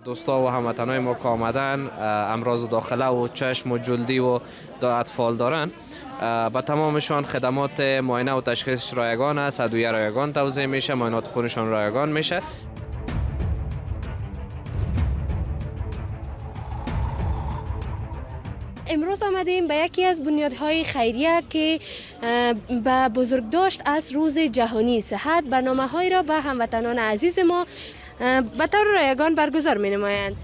دوستا و هموطنای ما که آمدن امراض داخله و چشم و جلدی و اطفال دارن، به تمامشان خدمات معاینه و تشخیص رایگان است، ادویه رایگان توزیع میشه، معاینات خونشان رایگان میشه. امروز آمدیم به یکی از بنیادهای خیریه که به بزرگداشت از روز جهانی صحت برنامه‌هایی را به هموطنان عزیز ما به طور رایگان برگزار می‌نمایند.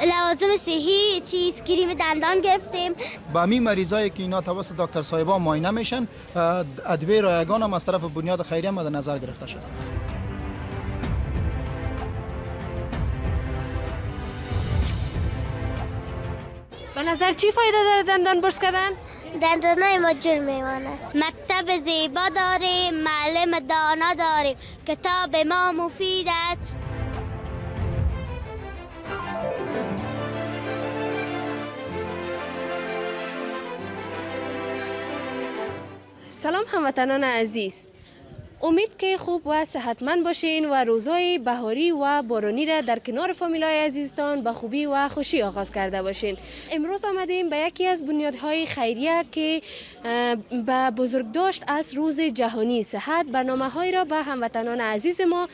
لوازم صحی چیز کریم دندان گرفتیم. با همین مریضایی که اینا توسط دکتر صاحبا معاینه میشن، ادویه رایگان هم از طرف بنیاد خیریه مد نظر گرفته شده. به نظر چی فایده داره دندان برس کردن؟ دندانای ما جور میمانه. مکتب زیبا داریم، معلم دانا داریم، کتاب ما مفید است. سلام هموطنان عزیز، امید که خوب و صحتمند باشین و روزهای بهاری و بارانی را در کنار فامیلای عزیزتان به خوبی و خوشی آغاز کرده باشین. امروز آمدیم به یکی از بنیادهای خیریه که به بزرگداشت از روز جهانی صحت برنامه‌هایی را به هموطنان عزیز ما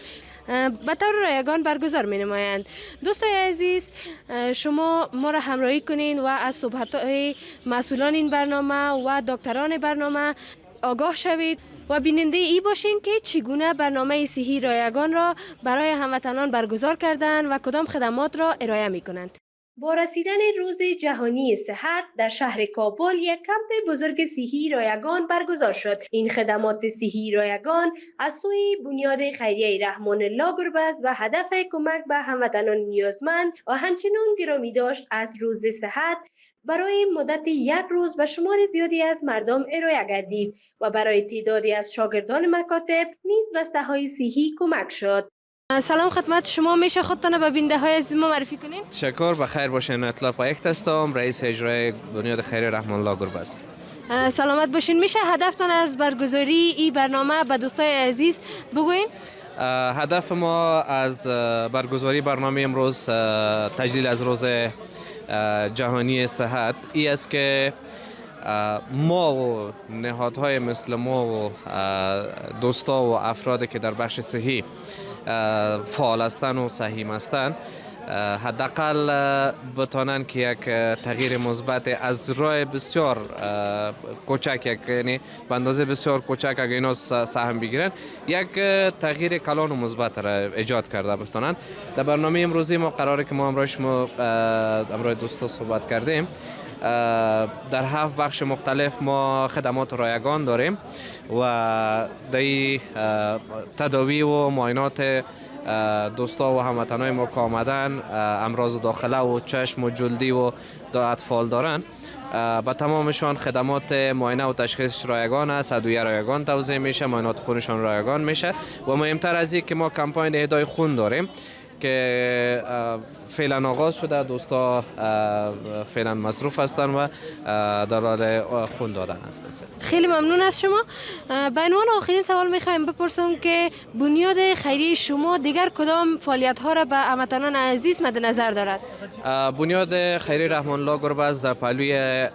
به طور رایگان برگزار می نمایند. دوستای عزیز، شما ما را همراهی کنین و از صحبت‌های مسئولان این برنامه و دکتران برنامه آگاه شوید و بیننده ای باشین که چگونه برنامه صحی رایگان را برای هموطنان برگزار کردند و کدام خدمات را ارائه می کنند. با رسیدن روز جهانی صحت در شهر کابل یک کمپ بزرگ صحی رایگان برگزار شد. این خدمات صحی رایگان از سوی بنیاد خیریه رحمان الله گربز و هدف کمک به هموطنان نیازمند و همچنین گرامی داشت از روز صحت برای مدت یک روز به شمار زیادی از مردم ارائه گردید و برای تعدادی از شاگردان مکاتب نیز بسته‌های صحی کمک شد. سلام خدمت شما، میشه خودتان به بیننده های عزیز ما معرفی کنین؟ تشکر، بخیر باشین. اطلاع پایکت هستم، رئیس اجرای بنیاد خیریه رحمان الله گربز. سلامت باشین. میشه هدفتان از برگزاری این برنامه به دوستای عزیز بگوین؟ هدف ما از برگزاری برنامه امروز تجلیل از روز جهانی صحت ای است که ما و نهادهای مثل ما و دوستا و افرادی که در بخش صحی فعال هستند و سهیم هستند حداقل بتانن که یک تغییر مثبت از راه بسیار کوچک، یعنی به اندازه بسیار کوچک اگر اینا سهم بگیرن، یک تغییر کلان و مثبت را ایجاد کرده بتانن. در برنامه امروزی ما قراره که ما امروز دوستا صحبت کردیم. در 7 بخش مختلف ما خدمات رایگان داریم و در تداوی و معاینات دوستا و هموطنای ما که آمدن امراض داخله و چشم و جلدی و اطفال دارن، به تمامشان خدمات معاینه و تشخیص رایگان است، ادویه رایگان توزیع میشه، معاینات خونشان رایگان میشه و مهمتر از این که ما کمپاین اهدای خون داریم که فعلا آغاز شده. دوستا فعلا مصروف هستن و در حال خون دادن هستند. خیلی ممنون از شما. به عنوان آخرین سوال میخوایم بپرسم که بنیاد خیریه شما دیگر کدام فعالیت ها را به هموطنان عزیز مد نظر دارد؟ بنیاد خیریه رحمان الله گربز در پهلوی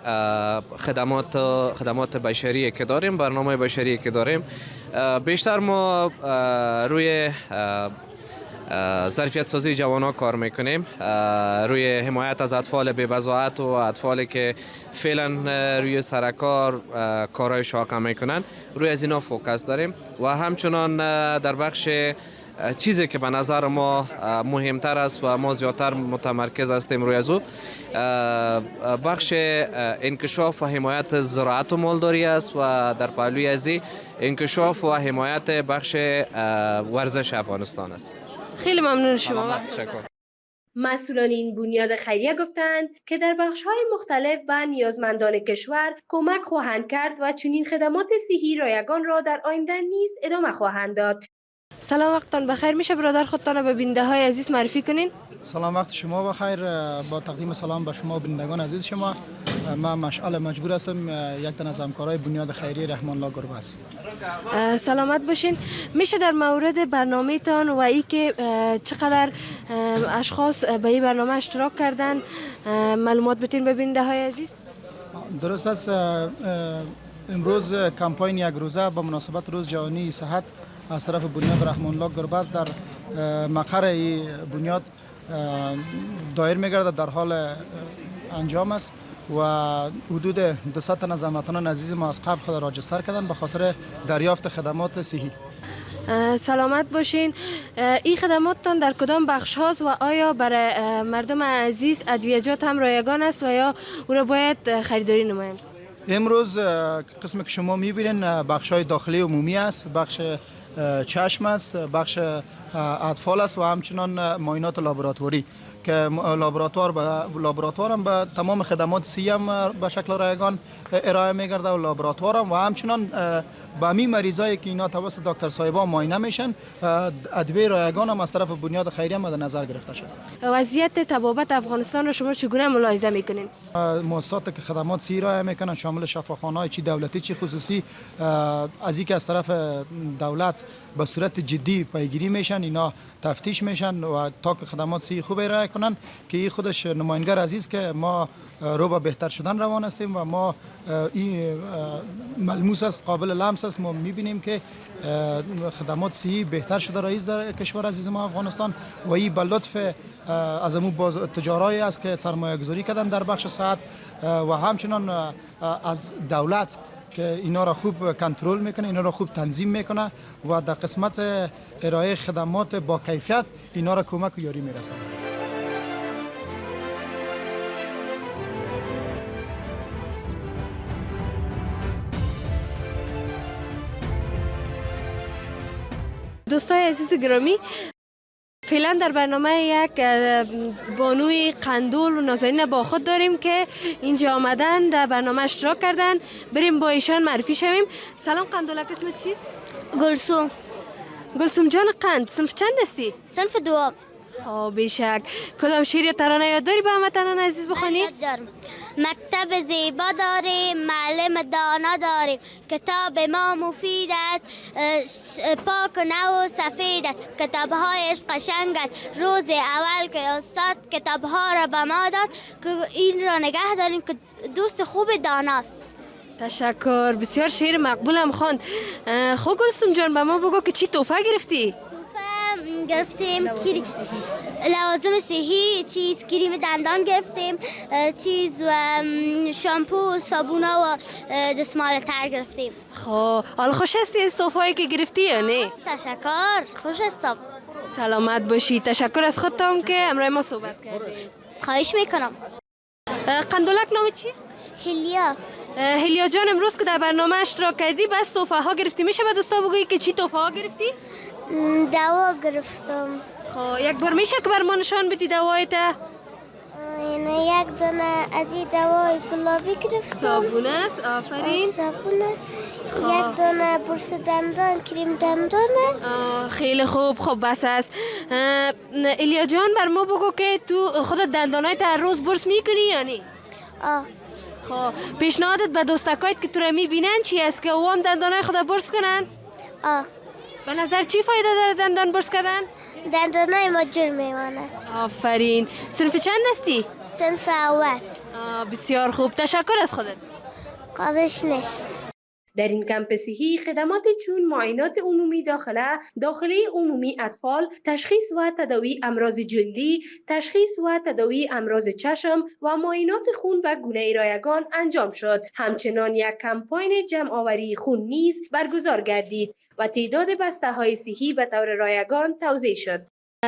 خدمات بشری که داریم، برنامه بشری که داریم، بیشتر ما روی ظرفیت سازی جوانان کار میکنیم، روی حمایت از اطفال بی‌بضاعت و اطفالی که فعلا روی سرکار کارهای شاقه میکنن، روی از اینا فوکس داریم و همچنان در بخش چیزی که به نظر ما مهمتر است و ما زیادتر متمرکز هستیم روی از او، بخش انکشاف و حمایت زراعت و مالداری است و در پهلوی از انکشاف و حمایت بخش ورزش افغانستان است. خیلی ممنون شما. تشکر. مسئولان این بنیاد خیریه گفتند که در بخش‌های مختلف به نیازمندان کشور کمک خواهند کرد و چنین خدمات صحی رایگان را در آینده نیز ادامه خواهند داد. سلام، وقتتان بخیر. میشه برادر خودتان به بیننده های عزیز معرفی کنین؟ سلام، وقت شما بخیر. با تقدیم سلام به شما بینندگان عزیز شما. من مشعل مجبور هستم یک تن از همکارای بنیاد خیریه رحمان الله گربه است. سلامت باشین. میشه در مورد برنامه تان و ای که چقدر اشخاص به این برنامه اشتراک کردن معلومات بتین به بیننده های عزیز؟ درست است. امروز کمپاین یک روزه به مناسبت روز جهانی صحت از طرف بنیاد رحمان الله گربه است در مقر این بنیاد دایر میگردد، در حال انجام است و حدود 200 تن از هموطنان عزیز ما از قبل خود راجستر کردن به خاطر دریافت خدمات صحی. سلامت باشین. این خدماتتان در کدام بخش هاست و آیا برای مردم عزیز ادویجات هم رایگان است و یا او را باید خریداری نمایند؟ امروز قسمی که شما میبینین بخش های داخلی عمومی است، بخش چشم است، بخش اطفال است و همچنان معاینات لابراتواری که لابراتوار هم به تمام خدمات صحی هم به شکل رایگان ارائه میگرده و لابراتوار هم و همچنان به همین مریضایی که اینا توسط دکتر صاحبا معاینه میشن ادویه رایگان هم از طرف بنیاد خیریه مد نظر گرفته شده. وضعیت تبابت افغانستان را شما چگونه ملاحظه میکنین؟ مؤسساتی که خدمات صحی ارائه میکنن شامل شفاخانه‌های چی دولتی چی خصوصی از اینکه از طرف دولت به صورت جدی پیگیری میشن، اینا تفتیش میشن و تا که خدمات صحی خوب ارائه کنن که این خودش نماینگر عزیز که ما رو به بهتر شدن روان هستیم و ما این ملموس است، قابل لمس است. ما میبینیم که خدمات صحی بهتر شده رئیس در کشور عزیز ما افغانستان و این به لطف از امو تجارایی است که سرمایه گذاری کردن در بخش صحت و همچنان از دولت که اینا را خوب کنترل میکنه، اینا را خوب تنظیم میکنه و در قسمت ارائه خدمات با کیفیت اینا را کمک و یاری میرسه. دوستای عزیز گرامی، فعلا در برنامه یک بانوی قندول و نازنین با خود داریم که اینجا آمدن در برنامه اشتراک کردن. بریم با ایشان معرفی شویم. سلام قندولک، اسمت چیست؟ گلسوم. گلسوم جان قند، صنف چند هستی؟ صنف دوم. خب بیشک. کدام شعر یا ترانه یاد داری به هموطنان عزیز بخوانی؟ یاد دارم. مکتب زیبا داریم، معلم دانا داریم، کتاب ما مفید است، پاک و نو و سفید است، کتابهایش قشنگ است. روز اول که استاد کتابها را به ما داد که این را نگه داریم که دوست خوب داناست. تشکر، بسیار شعر مقبولم خواند. خب گلسوم جان به ما بگو که چی تحفه گرفتی؟ گرفتیم لوازم صحی، چیز کریم دندان گرفتیم، چیز شامپو، صابونا و دستمال تر گرفتیم. خب حال خوش هستی از تحفه‌ای که گرفتی یا نه؟ تشکر، خوش هستم. سلامت باشی. تشکر از خودتان که امروز ما صحبت کردیم. خواهش میکنم. قندولک نام چیست؟ هلیا. هلیا جان، امروز که در برنامه اشتراک کردی بس تحفه ها گرفتی، میشه به دوستا بگویی که چی تحفه ها گرفتی؟ دوا گرفتم. خب یک بار میشه که بر ما نشان بدی دوایت؟ یعنی یک دونه از این دوای گلابی گرفتم. صابون است، آفرین. صابونه. یک دونه برس دندان، کریم دندانه. خیلی خوب. خب بس است. الیا جان بر ما بگو که تو خودت دندانایت هر روز برس میکنی یا نه؟ خب پیشنهادت به دوستکایت که تو را میبینن چی است که او هم دندانای خود برس کنن؟ به نظر چی فایده داره دندان برس کردن؟ دندانای ما جور میمانه. آفرین. صنف چند هستی؟ صنف اول. بسیار خوب. تشکر از خودت. قابش نیست. در این کمپ صحی خدمات چون معاینات عمومی داخله عمومی اطفال، تشخیص و تداوی امراض جلدی، تشخیص و تداوی امراض چشم و معاینات خون به گونه رایگان انجام شد. همچنان یک کمپاین جمع آوری خون نیز برگزار گردید و تعداد بسته های صحی به طور رایگان توزیع شد.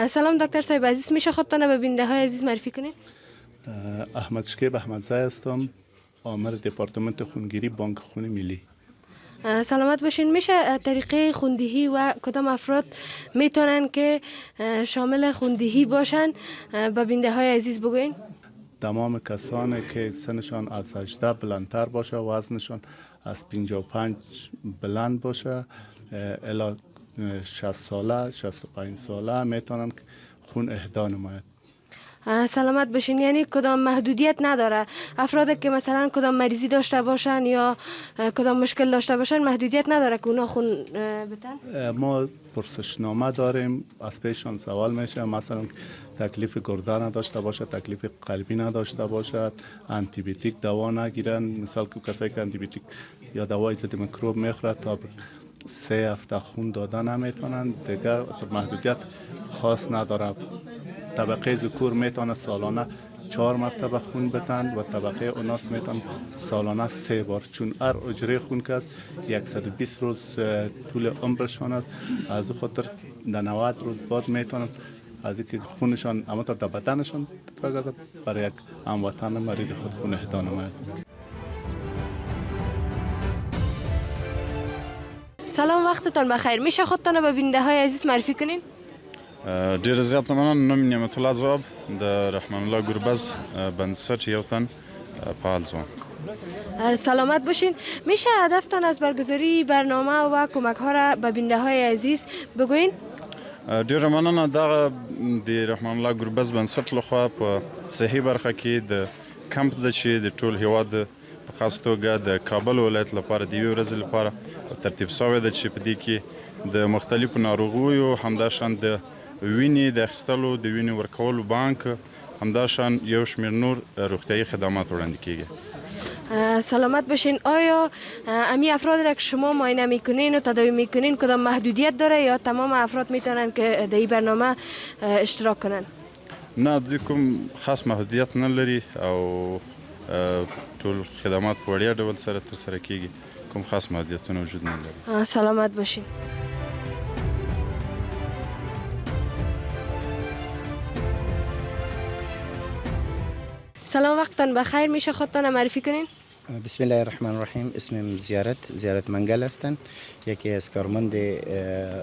سلام دکتر صاحب عزیز، میشه خودتان به بیننده های عزیز معرفی کنید؟ احمد شکیب احمدزی هستم، آمر دپارتمنت خونگیری بانک خون ملی. سلامت باشین. میشه طریقه خوندهی و کدام افراد میتونن که شامل خوندهی باشن به بیننده های عزیز بگوین؟ تمام کسانی که سنشان از 18 بلندتر باشه، وزنشان از 55 بلند باشه الی 60 ساله 65 ساله میتونن خون اهدا نماید. سلامت باشین. یعنی کدام محدودیت نداره؟ افراد که مثلا کدام مریضی داشته باشن یا کدام مشکل داشته باشن محدودیت نداره که اونا خون بدن؟ ما پرسشنامه داریم، از پیششان سوال میشه، مثلا تکلیف گرده نداشته باشد، تکلیف قلبی نداشته باشد، آنتی بیوتیک دوا نگیرن. مثال که کسایی که آنتی بیوتیک یا دوای ضد میکروب میخورد تا 3 هفته خون داده نمیتونن دیگه. محدودیت خاص نداره. طبقه ذکور میتونه سالانه 4 مرتبه خون بدن و طبقه اوناس میتونه سالانه 3 بار، چون هر اجره خون که است 120 روز طول عمرشان است. از خاطر در 90 روز بعد میتونن از اینکه خونشان همانطور در بدنشان برگرده برای یک هموطن مریض خود خون اهدا نماید. سلام، وقتتان بخیر. میشه خودتان به بیننده های عزیز معرفی کنین؟ ډیر زیات مننه. نوم نعمت الله ځواب د رحمان الله ګربز بنسټ یو تن فعال ځوان. سلامت باشین. میشه هدفتان از برگزاری برنامه و کمک ها را به بیننده های عزیز بگوین؟ ډیر مننه. دغه د رحمان الله ګربز بنسټ لخوا په صحي برخه کې د کمپ د چې د ټول هیواد په خاص توګه د کابل ولایت لپاره د یوې ورځې لپاره ترتیب شوی ده چې په دې کې د مختلفو ناروغیو همداشان د وینې د اخیستلو د وینې ورکولو بانک همداشان یو شمیر نور روغتیایي خدمات وړاندې کیږي. سلامت باشین. آیا امی افراد را که شما معاینه میکنین و تداوی میکنین کدام محدودیت داره یا تمام افراد میتونن که در این برنامه اشتراک کنن؟ نه، دوی کوم خاص محدودیت نه لري او ټول خدمات په وړیا ډول سره ترسره کیږي. کوم خاص محدودیتونه وجود نه لري. سلامت باشین. سلام، وقتتان بخیر. میشه خودتان معرفی کنین؟ بسم الله الرحمن الرحیم. اسمم زیارت منگل هستند. یکی از کارمند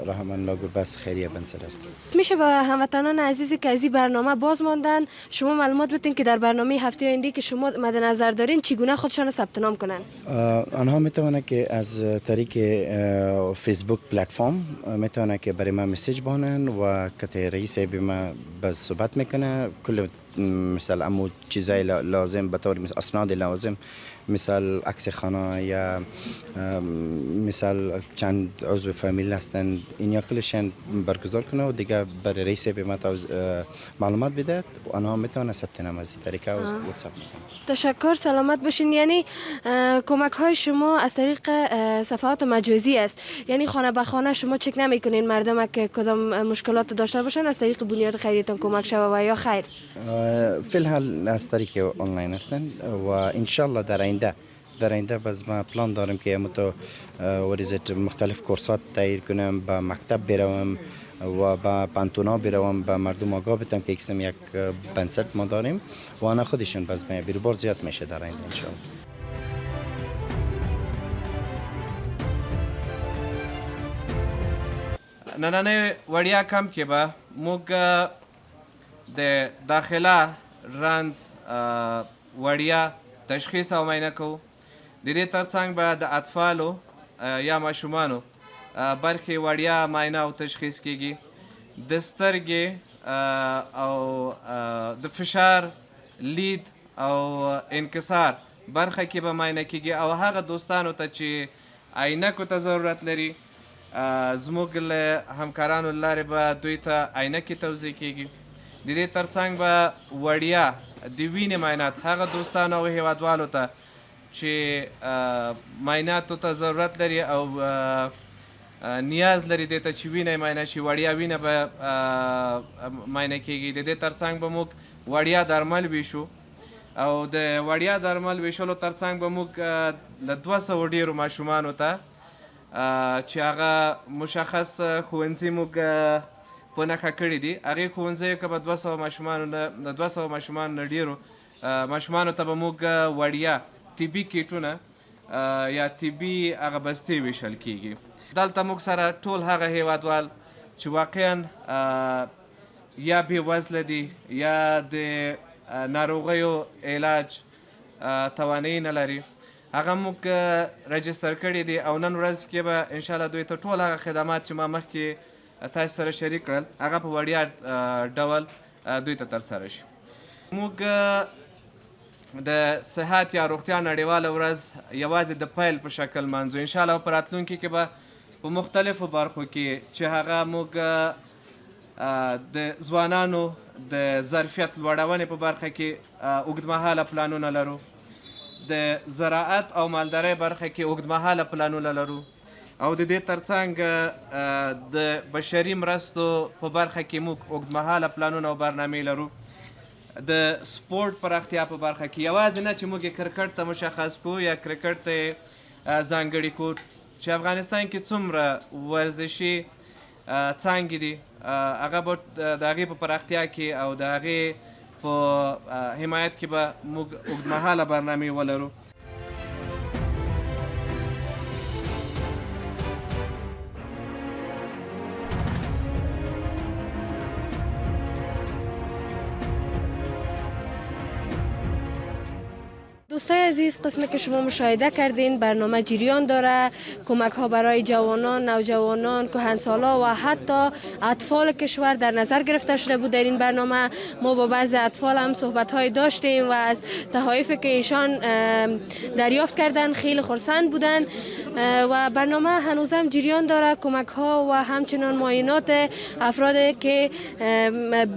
رحمان الله ګربز خیریه بنسټ هستم. میشه به هموطنان عزیزی که از این برنامه باز ماندن شما معلومات بدین که در برنامه هفته آینده که شما مد نظر دارین چگونه خودشان ثبت نام کنن؟ آنها میتونن که از طریق فیسبوک پلتفرم میتونن که برای ما مسیج بانن و که رئیس ما بس صحبت میکنه کل مثل امو چیزای لازم به طور مثل اسناد لازم مثل عکس خانه یا مثل چند عضو فامیل هستند این کلشان برگزار کنه و دیگه برای رئیس به ما معلومات بده و آنها میتونن ثبت نام از طریق واتساپ میکنن. تشکر. سلامت باشین. یعنی کمک های شما از طریق صفحات مجازی است، یعنی خانه به خانه شما چک نمیکنین مردم که کدام مشکلات داشته باشن از طریق بنیاد خیریتان کمک شوه و یا خیر؟ فی الحال از طریق آنلاین هستند و ان شاء الله در آینده باز ما پلان داریم که متو ورزت مختلف کورسات تغییر کنم، به مکتب بروم و به پانتونا بروم، به مردم آگاه بدم که اکسم یک بنسټ ما داریم و آنها خودشون باز بیروبار زیاد میشه در آینده ان شاء الله. نننې وړیا کم کې به موږ د داخله رنځ وړیا تشخیص او معاینه کوو. د دې ترڅنګ به د اطفالو یا ماشومانو برخې وړیا معاینه او تشخیص کیږي. د سترګې او د فشار، لید او انکسار برخه کې به معاینه کیږي او هغه دوستانو ته چې عینکو ته ضرورت لري زموږ له همکارانو له لارې به دوی ته عینکې توضیح کیږي. د دې ترڅنګ به وړیا د وینې معاینات هغه دوستانو او هیوادوالو ته چې معایناتو ته ضرورت لري او نیاز لري دې ته چې وینه یې معاینه شي، وړیا وینه به معاینه کیږي. د دې ترڅنګ به موږ وړیا درمل ویشو او د وړیا درمل ویشلو ترڅنګ به موږ له 200 ډیرو ماشومانو ته چې هغه مشخص ښوونځي موږ په نښه کړي دي، هغې ښوونځیو که به 200 ماشومانو نه ډیرو ماشومانو ته به موږ وړیا طبي کیټونه یا طبي هغه بستې ویشل کیږي. دلته موږ سره ټول هغه هیوادوال چې واقعا یا بې وزله دي یا د ناروغیو علاج توانایي نه لري هغه موږ رجستر کړي دي او نن ورځ کې به انشاءالله دوی ته ټول هغه خدمات چې ما مخکې تاسو سره شریک کړل هغه په وړیا ډول دوی ته ترسره شي. موږ د صحت یا روغتیا نړیواله ورځ یوازې د پیل په شکل منځو. انشاءالله په راتلونکي کې به په مختلفو برخو کې چې هغه موږ د ځوانانو د ظرفیت لوړونې په برخه کې اوږدمهاله پلانونه لرو، د زراعت او مالدارۍ برخه کې اوږدمهاله پلانونه لرو، او د دې ترڅنګ د بشري مرستو په برخه کې موږ اوږدمهاله پلانونه او برنامې لرو. د سپورټ پراختیا په برخه کې یوازې نه چې موږ کرکټ ته مشخص کو یا کرکټ ته ځانګړي کو، چې افغانستان کې څومره ورزشي څانګې دي هغه به د هغې په پراختیا کې او د هغې په حمایت کې به موږ اوږدمهاله برنامې ولرو. دوستای عزیز، قسمی که شما مشاهده کردین برنامه جریان داره، کمک ها برای جوانان، نوجوانان، کهنسالا و حتی اطفال کشور در نظر گرفته شده بود. در این برنامه ما با بعضی اطفال هم صحبت های داشتیم و از تحایفی که ایشان دریافت کردن خیلی خرسند بودن و برنامه هنوزم جریان داره. کمک ها و همچنان معاینات افراد که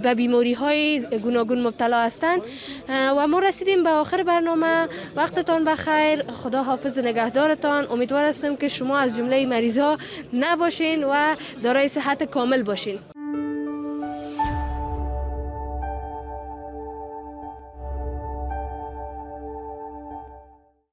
به بیماری های گوناگون مبتلا هستند و ما رسیدیم به آخر برنامه. وقتتان بخیر، خدا حافظ نگهدارتان. امیدوار هستم که شما از جمله مریض ها نباشین و دارای صحت کامل باشین.